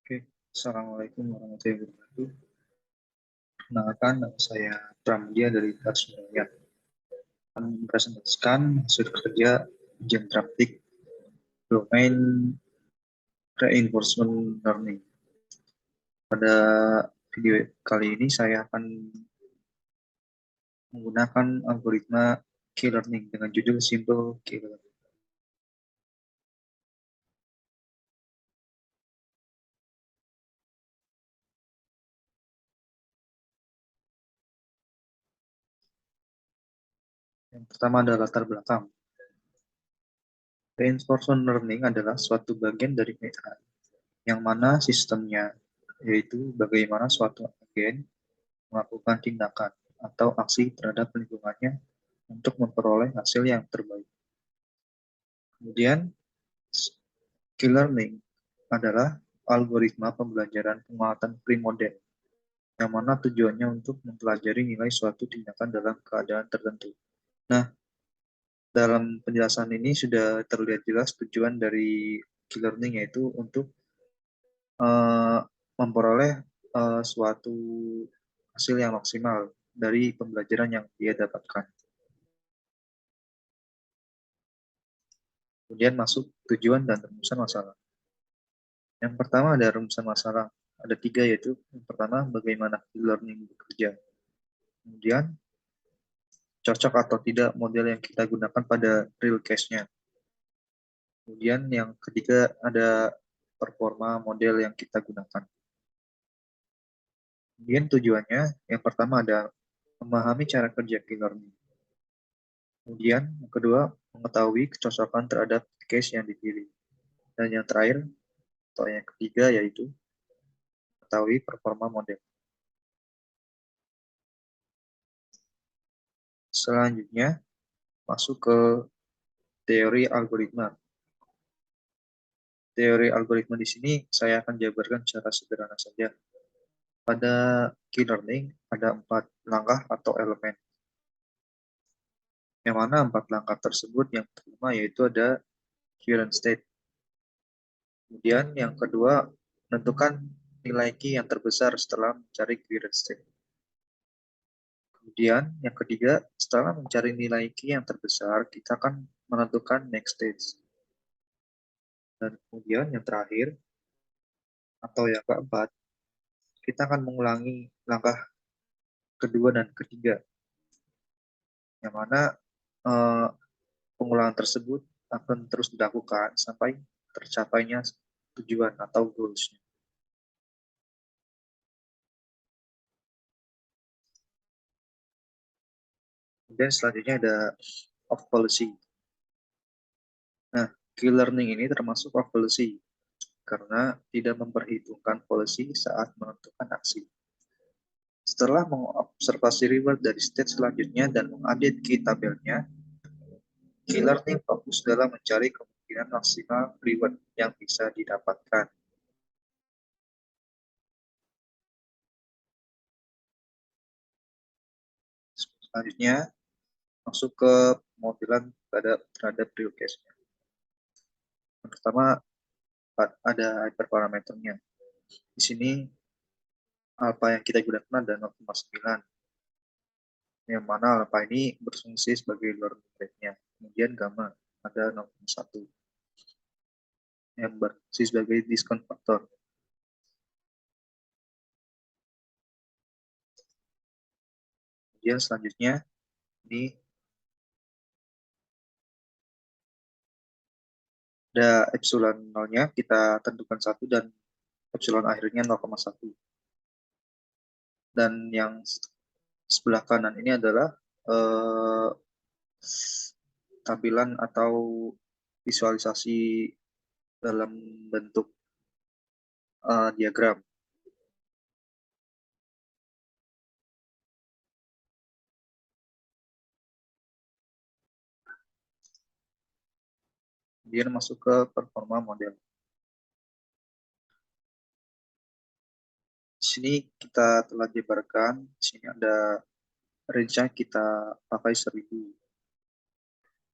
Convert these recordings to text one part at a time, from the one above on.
Oke, Assalamualaikum warahmatullahi wabarakatuh. Perkenalkan, nama saya Pramudia dari Tasmania. Akan mempresentasikan hasil kerja ujian praktik domain reinforcement learning. Pada video kali ini saya akan menggunakan algoritma K-learning dengan judul Simple K-learning. Yang pertama adalah latar belakang. Reinforcement learning adalah suatu bagian dari AI yang mana sistemnya yaitu bagaimana suatu agen melakukan tindakan atau aksi terhadap lingkungannya untuk memperoleh hasil yang terbaik. Kemudian, skill learning adalah algoritma pembelajaran penguatan premodel, yang mana tujuannya untuk mempelajari nilai suatu tindakan dalam keadaan tertentu. Nah, dalam penjelasan ini sudah terlihat jelas tujuan dari skill learning yaitu untuk uh, memperoleh suatu hasil yang maksimal dari pembelajaran yang dia dapatkan. Kemudian masuk tujuan dan rumusan masalah. Yang pertama ada rumusan masalah. Ada tiga yaitu yang pertama bagaimana e-learning bekerja. Kemudian cocok atau tidak model yang kita gunakan pada real case-nya. Kemudian yang ketiga ada performa model yang kita gunakan. Kemudian tujuannya yang pertama ada memahami cara kerja e-learning. Kemudian yang kedua mengetahui kecocokan terhadap case yang dipilih. Dan yang terakhir atau yang ketiga yaitu mengetahui performa model. Selanjutnya masuk ke teori algoritma. Teori algoritma di sini saya akan jabarkan secara sederhana saja. Pada key learning ada 4 langkah atau elemen. Yang mana 4 langkah tersebut yang pertama yaitu ada current state. Kemudian yang kedua menentukan nilai key yang terbesar setelah mencari current state. Kemudian yang ketiga setelah mencari nilai key yang terbesar kita akan menentukan next stage. Dan kemudian yang terakhir atau yang keempat kita akan mengulangi langkah kedua dan ketiga, yang mana eh, pengulangan tersebut akan terus dilakukan sampai tercapainya tujuan atau goals-nya. Kemudian selanjutnya ada off policy. Nah, key learning ini termasuk off policy karena tidak memperhitungkan policy saat menentukan aksi. Setelah mengobservasi reward dari stage selanjutnya dan mengupdate key tabelnya, key learning fokus dalam mencari kemungkinan maksimal reward yang bisa didapatkan. Selanjutnya, masuk ke modelan terhadap real case-nya. Yang pertama, ada hyperparameternya. Di sini, alpha yang kita gunakan ada 0,9, yang mana alpha ini berfungsi sebagai learning rate-nya. Kemudian gamma ada 0,1, yang berfungsi sebagai discount factor. Kemudian selanjutnya, ini ada epsilon nolnya, kita tentukan 1 dan epsilon akhirnya 0,1. Dan yang sebelah kanan ini adalah tampilan atau visualisasi dalam bentuk diagram. Kemudian masuk ke performa model. Di sini kita telah jabarkan, di sini ada range yang kita pakai 1000.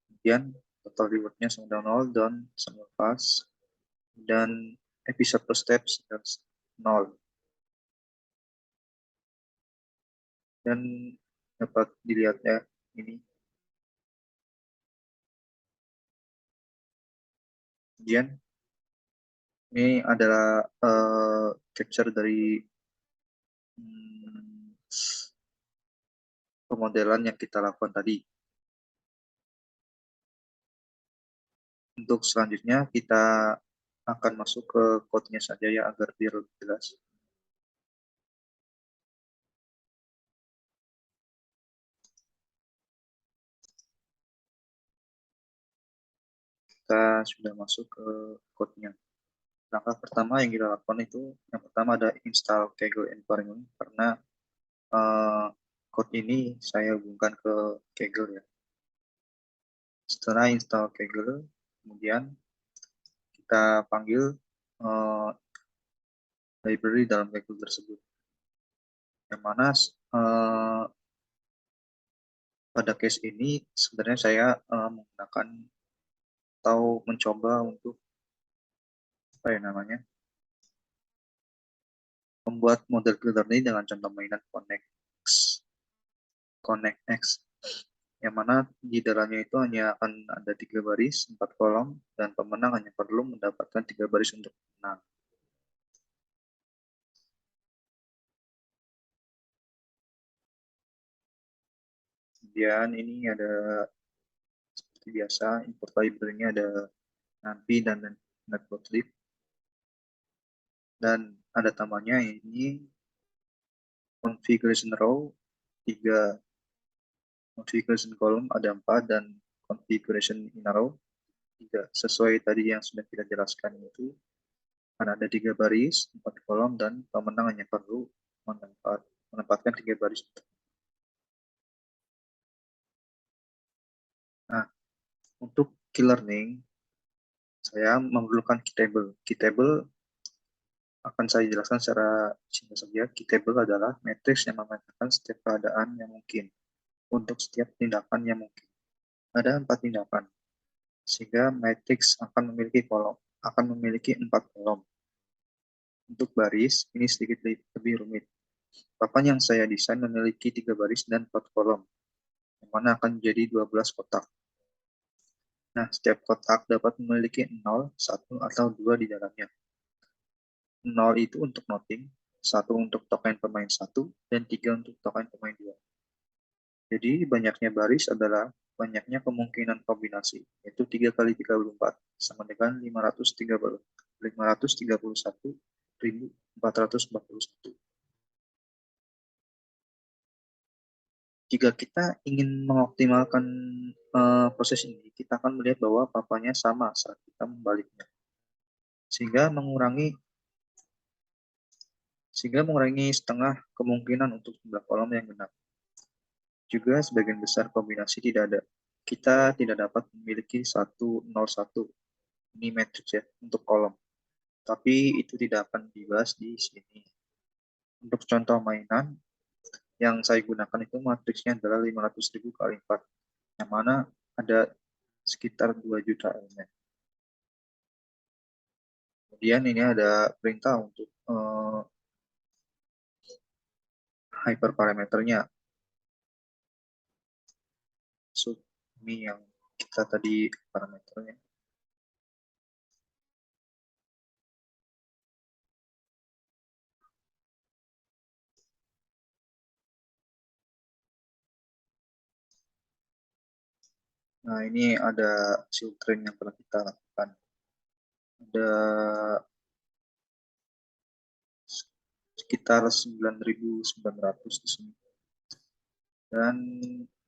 Kemudian total rewardnya sama 0 dan sama pas. Dan episode per steps 0. Dan dapat dilihat ya, ini kemudian ini adalah capture dari hmm, pemodelan yang kita lakukan tadi. Untuk selanjutnya kita akan masuk ke code-nya saja ya agar biar lebih jelas. Kita sudah masuk ke code-nya. Langkah pertama yang kita lakukan itu, yang pertama ada install Kaggle environment, karena uh, code ini saya hubungkan ke Kaggle ya. Setelah install Kaggle, kemudian kita panggil uh, library dalam Kaggle tersebut. Yang mana pada case ini sebenarnya saya menggunakan atau mencoba untuk apa ya namanya, membuat model builder ini dengan contoh mainan Connect X, yang mana di dalamnya itu hanya akan ada 3 baris, 4 kolom, dan pemenang hanya perlu mendapatkan 3 baris untuk menang. Kemudian ini ada seperti biasa, import library-nya ada nanti dan matplotlib, dan ada tambahnya ini configuration row 3, configuration column ada 4, dan configuration in row 3. Sesuai tadi yang sudah kita jelaskan itu, akan ada 3 baris, 4 kolom, dan pemenang hanya perlu menempatkan 3 baris. Nah, untuk key learning, saya memerlukan key table. Key table akan saya jelaskan secara singkat saja. Key table adalah matriks yang memetakan setiap keadaan yang mungkin untuk setiap tindakan yang mungkin. Ada 4 tindakan, sehingga matriks akan memiliki 4 kolom. Untuk baris, ini sedikit lebih rumit. Papan yang saya desain memiliki 3 baris dan 4 kolom, yang mana akan menjadi 12 kotak. Nah, setiap kotak dapat memiliki 0, 1, atau 2 di dalamnya. 0 itu untuk noting, 1 untuk token pemain 1, dan 3 untuk token pemain 2. Jadi, banyaknya baris adalah banyaknya kemungkinan kombinasi, yaitu 3 kali 34 sama dengan 531.441. Jika kita ingin mengoptimalkan proses ini, kita akan melihat bahwa papanya sama saat kita membaliknya, sehingga mengurangi setengah kemungkinan untuk jumlah kolom yang genap. Juga sebagian besar kombinasi tidak ada. Kita tidak dapat memiliki 101 ini matriks ya untuk kolom, tapi itu tidak akan dibahas di sini. Untuk contoh mainan yang saya gunakan itu matriksnya adalah 500.000 kali 4, yang mana ada sekitar 2 juta elemen. Kemudian ini ada perintah untuk hyperparameternya. So, ini yang kita tadi parameternya. Nah, ini ada hasil train yang pernah kita lakukan. Ada sekitar 9.900 di sini. Dan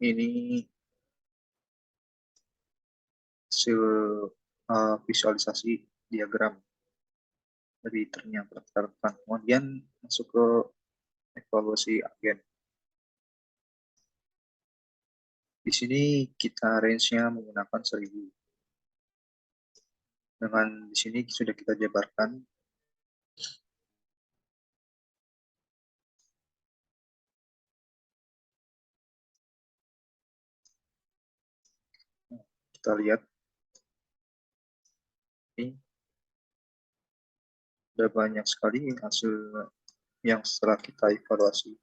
ini hasil visualisasi diagram dari train yang pernah kita lakukan. Kemudian masuk ke evaluasi agen. Di sini kita range-nya menggunakan 1000. Dengan di sini sudah kita jabarkan. Kita lihat ini Ada banyak sekali hasil yang setelah kita evaluasi.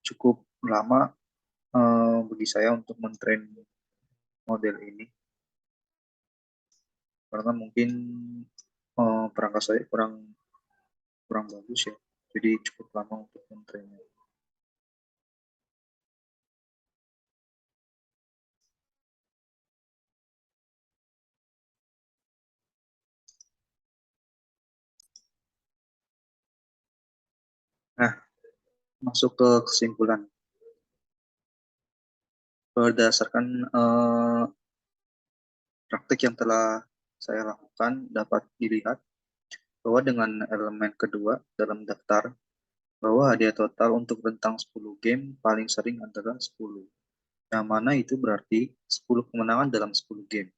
Cukup lama bagi saya untuk mentrain model ini, karena mungkin perangkat saya kurang kurang bagus ya. Jadi cukup lama untuk mentrainnya. Nah, masuk ke kesimpulan. Berdasarkan praktik yang telah saya lakukan, dapat dilihat bahwa dengan elemen kedua dalam daftar, bahwa hadiah total untuk rentang 10 game paling sering adalah 10. Yang mana itu berarti 10 kemenangan dalam 10 game.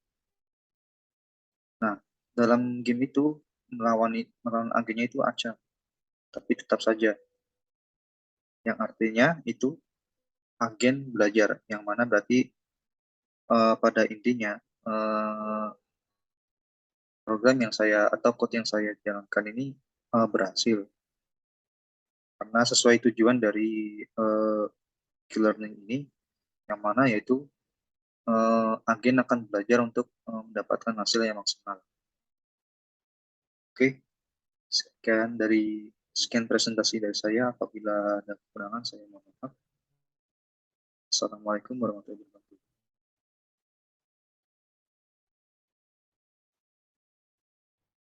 Nah, dalam game itu melawan agennya itu acak, tapi tetap saja. Yang artinya itu agen belajar, yang mana berarti pada intinya eh, program yang saya atau code yang saya jalankan ini berhasil, karena sesuai tujuan dari e-learning ini, yang mana yaitu agen akan belajar untuk mendapatkan hasil yang maksimal. Oke, sekian presentasi dari saya. Apabila ada kekurangan, saya mohon maaf. Assalamualaikum warahmatullahi wabarakatuh.